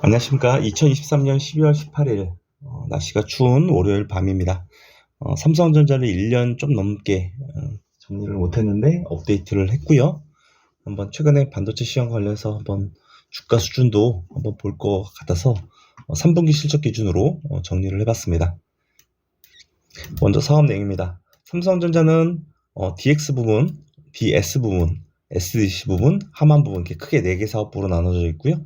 안녕하십니까. 2023년 12월 18일 날씨가 추운 월요일 밤입니다. 삼성전자를 1년 좀 넘게 정리를 못했는데 업데이트를 했고요. 한번 최근에 반도체 시황 관련해서 한번 주가 수준도 한번 볼 것 같아서 3분기 실적 기준으로 정리를 해봤습니다. 먼저 사업 내용입니다. 삼성전자는 DX 부분, DS 부분, SDC 부분, 하만 부분 이렇게 크게 4개 사업부로 나눠져 있고요.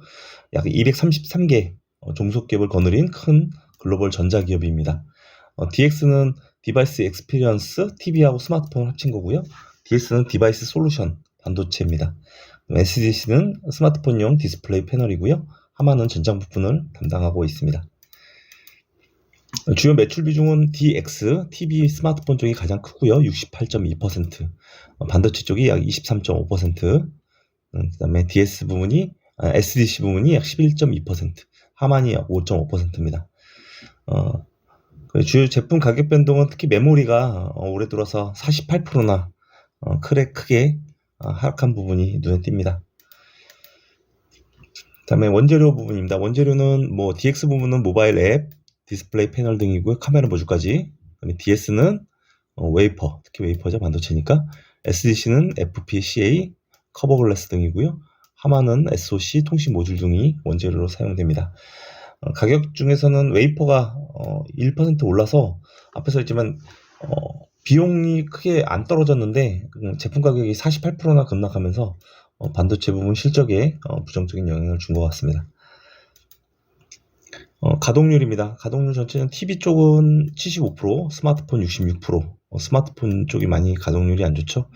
약 233개 종속기업을 거느린 큰 글로벌 전자기업입니다. DX는 디바이스 익스피리언스, TV하고 스마트폰을 합친 거고요. DS는 디바이스 솔루션, 반도체입니다. SDC는 스마트폰용 디스플레이 패널이고요. 하만은 전장 부품을 담당하고 있습니다. 주요 매출 비중은 DX, TV, 스마트폰 쪽이 가장 크고요. 68.2%, 반도체 쪽이 약 23.5%, 그 다음에 SDC 부분이 약 11.2%, 하만이 약 5.5%입니다. 주요 제품 가격 변동은 특히 메모리가 올해 들어서 48%나 크게 하락한 부분이 눈에 띕니다. 그 다음에 원재료 부분입니다. 원재료는 DX 부분은 모바일 앱, 디스플레이 패널 등이고요. 카메라 모듈까지. 그다음에 DS는 웨이퍼, 특히 웨이퍼죠. 반도체니까. SDC는 FPCA, 커버 글래스 등이고요. 하만은 SoC, 통신 모듈 등이 원재료로 사용됩니다. 가격 중에서는 웨이퍼가 1% 올라서 앞에서 했지만 비용이 크게 안 떨어졌는데 제품 가격이 48%나 급락하면서 반도체 부분 실적에 부정적인 영향을 준 것 같습니다. 가동률입니다. 가동률 전체는 TV 쪽은 75%, 스마트폰 66%, 스마트폰 쪽이 많이 가동률이 안 좋죠.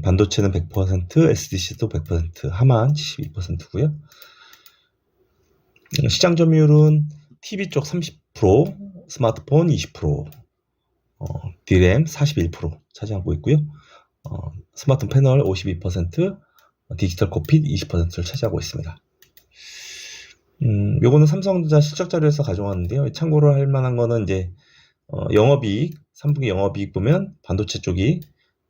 반도체는 100%, SDC도 100%, 하만 72%고요. 시장 점유율은 TV 쪽 30%, 스마트폰 20%, DRAM 41% 차지하고 있고요. 스마트폰 패널 52%, 디지털 콕핏 20%를 차지하고 있습니다. 요거는 삼성전자 실적 자료에서 가져왔는데요. 참고로 할 만한 거는 이제 영업이익, 3분기 영업이익 보면 반도체 쪽이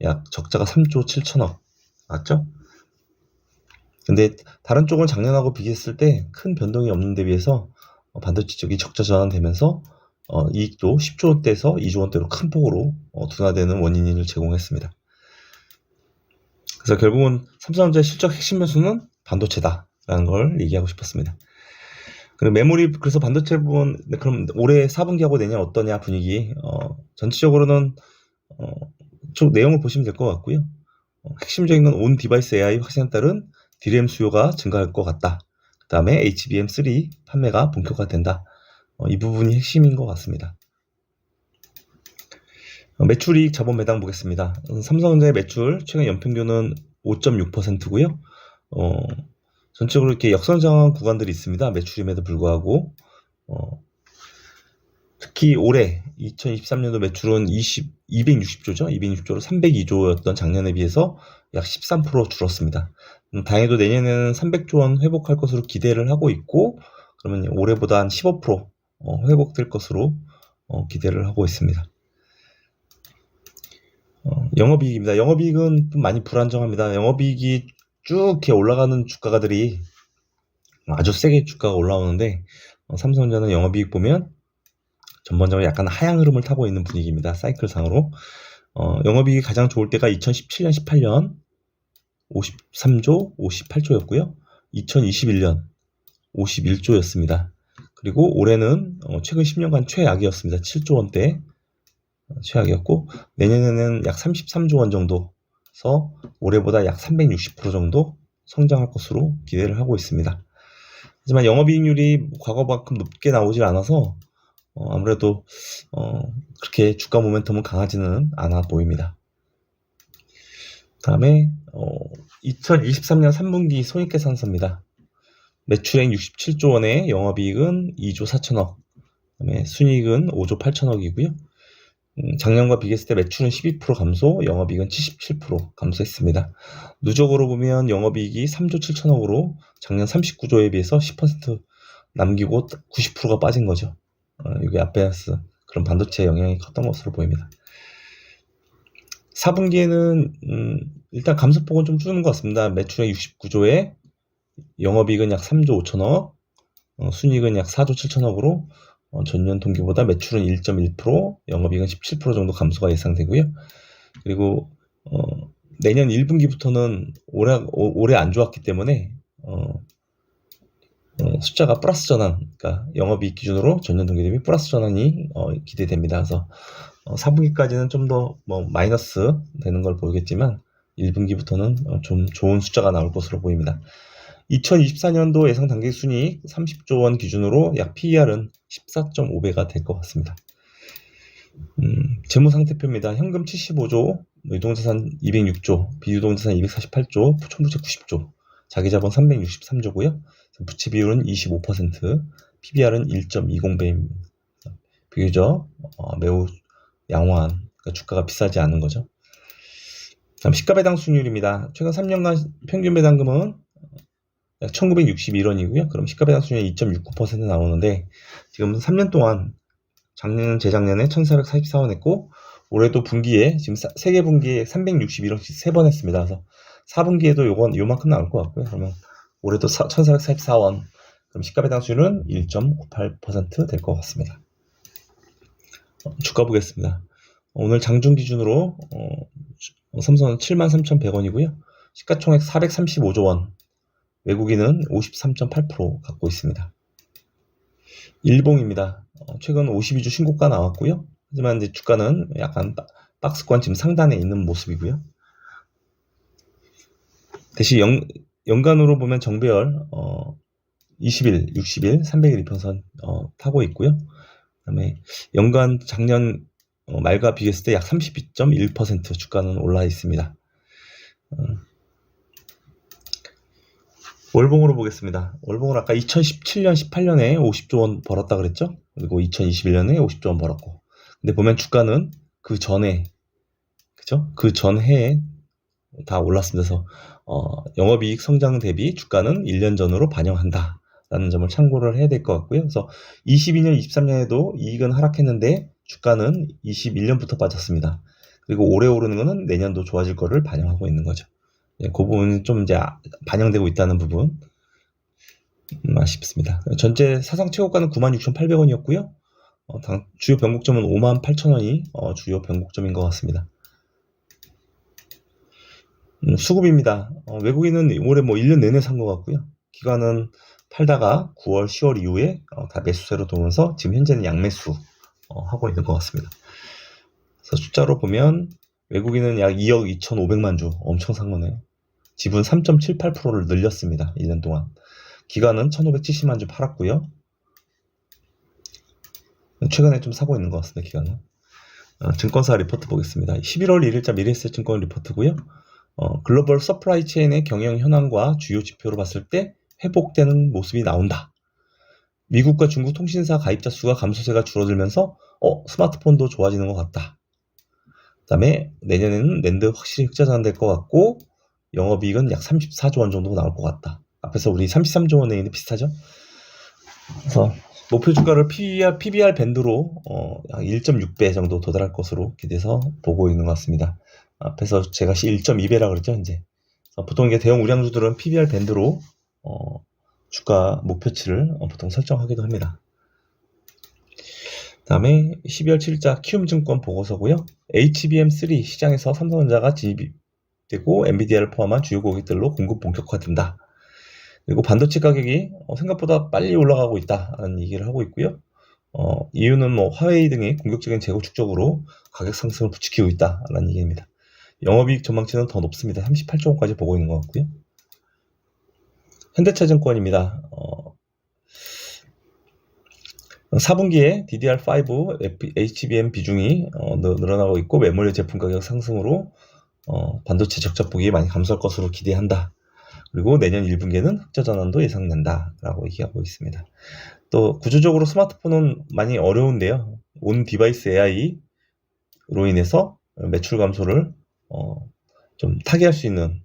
약 적자가 3조 7천억 맞죠? 근데 다른 쪽은 작년하고 비교했을 때 큰 변동이 없는 데 비해서 반도체 쪽이 적자 전환되면서 이익도 10조 원대에서 2조 원대로 큰 폭으로 둔화되는 원인을 제공했습니다. 그래서 결국은 삼성전자의 실적 핵심 요소는 반도체다라는 걸 얘기하고 싶었습니다. 그리고 메모리, 그래서 반도체 부분, 그럼 올해 4분기하고 내년 어떠냐 분위기, 전체적으로는 쭉 내용을 보시면 될 것 같고요. 핵심적인 건 온 디바이스 AI 확산에 따른 DRAM 수요가 증가할 것 같다. 그 다음에 HBM3 판매가 본격화된다. 이 부분이 핵심인 것 같습니다. 매출이익 자본 매당 보겠습니다. 삼성전자의 매출 최근 연평균은 5.6%고요. 전체적으로 이렇게 역선장한 구간들이 있습니다. 매출임에도 불구하고 특히 올해 2023년도 매출은 260조죠. 260조로 302조였던 작년에 비해서 약 13% 줄었습니다. 다행히도 내년에는 300조 원 회복할 것으로 기대를 하고 있고, 그러면 올해보다 한 15% 회복될 것으로 기대를 하고 있습니다. 영업이익입니다. 영업이익은 좀 많이 불안정합니다. 영업이익이 쭉 이렇게 올라가는 주가들이 아주 세게 주가가 올라오는데 삼성전자는 영업이익 보면 전반적으로 약간 하향 흐름을 타고 있는 분위기입니다. 사이클상으로. 영업이익이 가장 좋을 때가 2017년, 18년 53조, 58조였고요. 2021년 51조였습니다. 그리고 올해는 최근 10년간 최악이었습니다. 7조 원대 최악이었고, 내년에는 약 33조 원 정도서 올해보다 약 360% 정도 성장할 것으로 기대를 하고 있습니다. 하지만 영업이익률이 과거만큼 높게 나오질 않아서 아무래도 그렇게 주가 모멘텀은 강하지는 않아 보입니다. 다음에 2023년 3분기 손익계산서입니다. 매출액 67조 원에 영업이익은 2조 4천억, 그다음에 순이익은 5조 8천억이고요. 작년과 비교했을 때 매출은 12% 감소, 영업이익은 77% 감소했습니다. 누적으로 보면 영업이익이 3조 7천억으로 작년 39조에 비해서 10% 남기고 90%가 빠진 거죠. 이게 APS 그런 반도체 영향이 컸던 것으로 보입니다. 4분기에는 일단 감소폭은 좀 줄는 것 같습니다. 매출액 69조에 영업이익은 약 3조 5천억, 순이익은 약 4조 7천억으로 전년 동기보다 매출은 1.1%, 영업이익은 17% 정도 감소가 예상되고요. 그리고 내년 1분기부터는 올해 안 좋았기 때문에 숫자가 플러스 전환, 그러니까 영업이익 기준으로 전년 동기 대비 플러스 전환이 기대됩니다. 그래서 4분기까지는 좀 더 마이너스 되는 걸 보이겠지만 1분기부터는 좀 좋은 숫자가 나올 것으로 보입니다. 2024년도 예상 당기순이익 30조 원 기준으로 약 PER은 14.5배가 될 것 같습니다. 재무상태표입니다. 현금 75조, 유동자산 206조, 비유동자산 248조, 총부채 90조, 자기자본 363조고요. 부채 비율은 25%, PBR은 1.20배입니다. 비교적 매우 양호한, 그러니까 주가가 비싸지 않은 거죠. 다음 시가배당 수익률입니다. 최근 3년간 평균 배당금은 약 1961원이고요. 그럼 시가배당 수익률이 2.69% 나오는데 지금 3년 동안 작년, 재작년에 1444원 했고 올해도 분기에 지금 3개 분기에 361원씩 3번 했습니다. 그래서 4분기에도 요만큼 나올 것 같고요. 그러면 올해도 1444원, 그럼 시가배당 수익률은 1.98% 될 것 같습니다. 주가 보겠습니다. 오늘 장중 기준으로 삼성은 73,100원이고요. 시가총액 435조 원, 외국인은 53.8% 갖고 있습니다. 일봉입니다. 최근 52주 신고가 나왔고요. 하지만 이제 주가는 약간 박스권 지금 상단에 있는 모습이고요. 대신 연간으로 보면 정배열 20일, 60일, 300일 이평선 타고 있고요. 그다음에 연간 작년 말과 비교했을 때 약 32.1% 주가는 올라 있습니다. 월봉으로 보겠습니다. 월봉은 아까 2017년, 18년에 50조 원 벌었다 그랬죠? 그리고 2021년에 50조 원 벌었고. 근데 보면 주가는 그 전에, 그죠? 그 전해에 다 올랐습니다. 그래서 영업이익 성장 대비 주가는 1년 전으로 반영한다 라는 점을 참고를 해야 될 것 같고요. 그래서 22년, 23년에도 이익은 하락했는데 주가는 21년부터 빠졌습니다. 그리고 올해 오르는 거는 내년도 좋아질 거를 반영하고 있는 거죠. 그 부분이 좀 이제 반영되고 있다는 부분 아쉽습니다. 전체 사상 최고가는 96,800원이었고요. 주요 변곡점은 58,000원이 주요 변곡점인 것 같습니다. 수급입니다. 외국인은 올해 1년 내내 산 것 같고요. 기관은 팔다가 9월, 10월 이후에 다 매수세로 도면서 지금 현재는 양매수 하고 있는 것 같습니다. 그래서 숫자로 보면 외국인은 약 2억 2,500만 주, 엄청 산 거네요. 지분 3.78%를 늘렸습니다. 1년 동안. 기관은 1,570만 주 팔았고요. 최근에 좀 사고 있는 것 같습니다. 기관은. 증권사 리포트 보겠습니다. 11월 1일자 미래에셋증권 리포트고요. 글로벌 서플라이 체인의 경영 현황과 주요 지표로 봤을 때 회복되는 모습이 나온다. 미국과 중국 통신사 가입자 수가 감소세가 줄어들면서 스마트폰도 좋아지는 것 같다. 그 다음에 내년에는 낸드 확실히 흑자전환될 것 같고 영업이익은 약 34조 원 정도 나올 것 같다. 앞에서 우리 33조 원에 있는 비슷하죠? 그래서 목표 주가를 PBR 밴드로 약 1.6배 정도 도달할 것으로 기대해서 보고 있는 것 같습니다. 앞에서 제가 1.2배라 그랬죠, 이제. 보통 이게 대형 우량주들은 PBR 밴드로 주가 목표치를 보통 설정하기도 합니다. 다음에 12월 7일자 키움증권 보고서고요. HBM3 시장에서 삼성전자가 진입되고 엔비디아를 포함한 주요 고객들로 공급 본격화된다. 그리고 반도체 가격이 생각보다 빨리 올라가고 있다는 얘기를 하고 있고요. 이유는 화웨이 등이 공격적인 재고 축적으로 가격 상승을 부추기고 있다라는 얘기입니다. 영업이익 전망치는 더 높습니다. 38조 원까지 보고 있는 것 같고요. 현대차증권입니다. 4분기에 DDR5 HBM 비중이 늘어나고 있고 메모리 제품 가격 상승으로 반도체 적자폭이 많이 감소할 것으로 기대한다. 그리고 내년 1분기에는 흑자 전환도 예상된다 라고 얘기하고 있습니다. 또 구조적으로 스마트폰은 많이 어려운데요. 온 디바이스 AI로 인해서 매출 감소를 좀 타개할 수 있는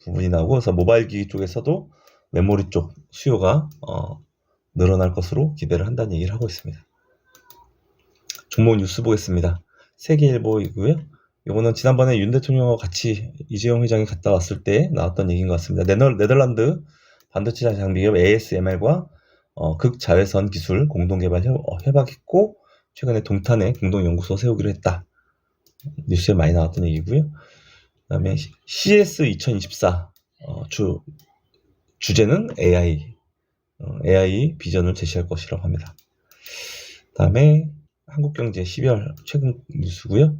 부분이 나오고, 그래서 모바일 기기 쪽에서도 메모리 쪽 수요가 늘어날 것으로 기대를 한다는 얘기를 하고 있습니다. 종목 뉴스 보겠습니다. 세계일보이고요. 이거는 지난번에 윤 대통령과 같이 이재용 회장이 갔다 왔을 때 나왔던 얘기인 것 같습니다. 네덜란드 반도체 장비기업 ASML과 극자외선 기술 공동개발 협약했고 최근에 동탄에 공동연구소 세우기로 했다. 뉴스에 많이 나왔던 얘기고요. 그다음에 CS 2024 주제는 AI 비전을 제시할 것이라고 합니다. 그다음에 한국경제 12월 최근 뉴스고요.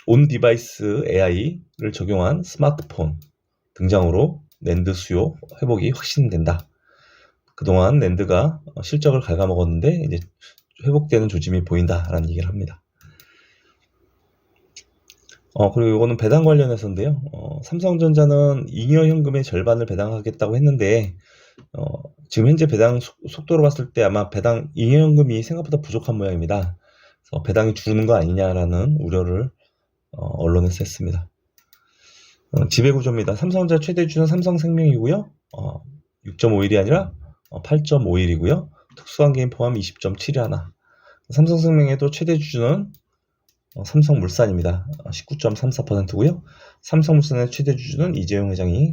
온 디바이스 AI를 적용한 스마트폰 등장으로 낸드 수요 회복이 확신된다. 그동안 낸드가 실적을 갉아먹었는데 이제 회복되는 조짐이 보인다라는 얘기를 합니다. 그리고 이거는 배당 관련해서인데요. 삼성전자는 잉여 현금의 절반을 배당하겠다고 했는데 지금 현재 배당 속도로 봤을 때 아마 배당 잉여 현금이 생각보다 부족한 모양입니다. 그래서 배당이 줄는 거 아니냐라는 우려를 언론에서 했습니다. 지배구조입니다. 삼성전자 최대주는 삼성생명이고요. 6.51이 아니라 8.51이고요. 특수한 개인 포함 20.71. 삼성생명에도 최대주주는 삼성물산입니다. 19.34%고요. 삼성물산의 최대주주는 이재용 회장이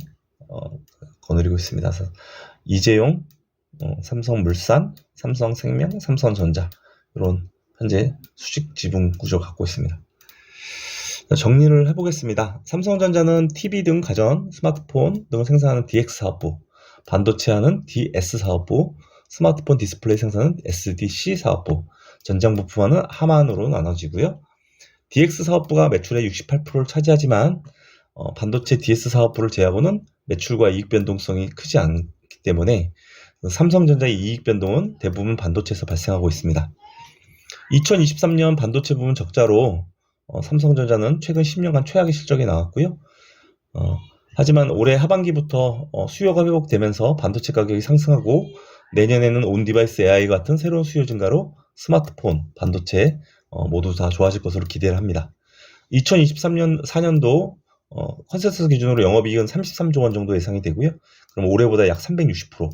거느리고 있습니다. 그래서 이재용, 삼성물산, 삼성생명, 삼성전자 이런 현재 수직 지분 구조를 갖고 있습니다. 정리를 해보겠습니다. 삼성전자는 TV 등 가전, 스마트폰 등을 생산하는 DX 사업부, 반도체하는 DS 사업부, 스마트폰 디스플레이 생산은 SDC 사업부, 전장 부품하는 하만으로 나눠지고요. DX 사업부가 매출의 68%를 차지하지만 반도체 DS 사업부를 제외하고는 매출과 이익 변동성이 크지 않기 때문에 삼성전자의 이익 변동은 대부분 반도체에서 발생하고 있습니다. 2023년 반도체 부문 적자로 삼성전자는 최근 10년간 최악의 실적이 나왔고요. 하지만 올해 하반기부터 수요가 회복되면서 반도체 가격이 상승하고 내년에는 온 디바이스 AI 같은 새로운 수요 증가로 스마트폰, 반도체 모두 다 좋아질 것으로 기대를 합니다. 2023년 4년도 컨센서스 기준으로 영업이익은 33조 원 정도 예상이 되고요. 그럼 올해보다 약 360%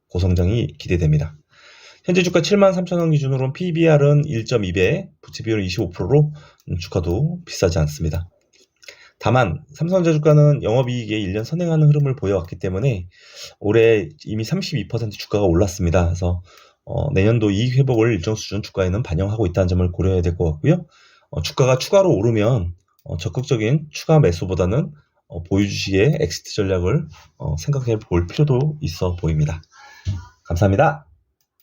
고성장이 기대됩니다. 현재 주가 73,000원 기준으로 PBR은 1.2배, 부채 비율은 25%로 주가도 비싸지 않습니다. 다만 삼성전자 주가는 영업이익에 1년 선행하는 흐름을 보여왔기 때문에 올해 이미 32% 주가가 올랐습니다. 그래서 내년도 이익 회복을 일정 수준 주가에는 반영하고 있다는 점을 고려해야 될 것 같고요. 주가가 추가로 오르면 적극적인 추가 매수보다는 보유 주식의 엑시트 전략을 생각해 볼 필요도 있어 보입니다. 감사합니다.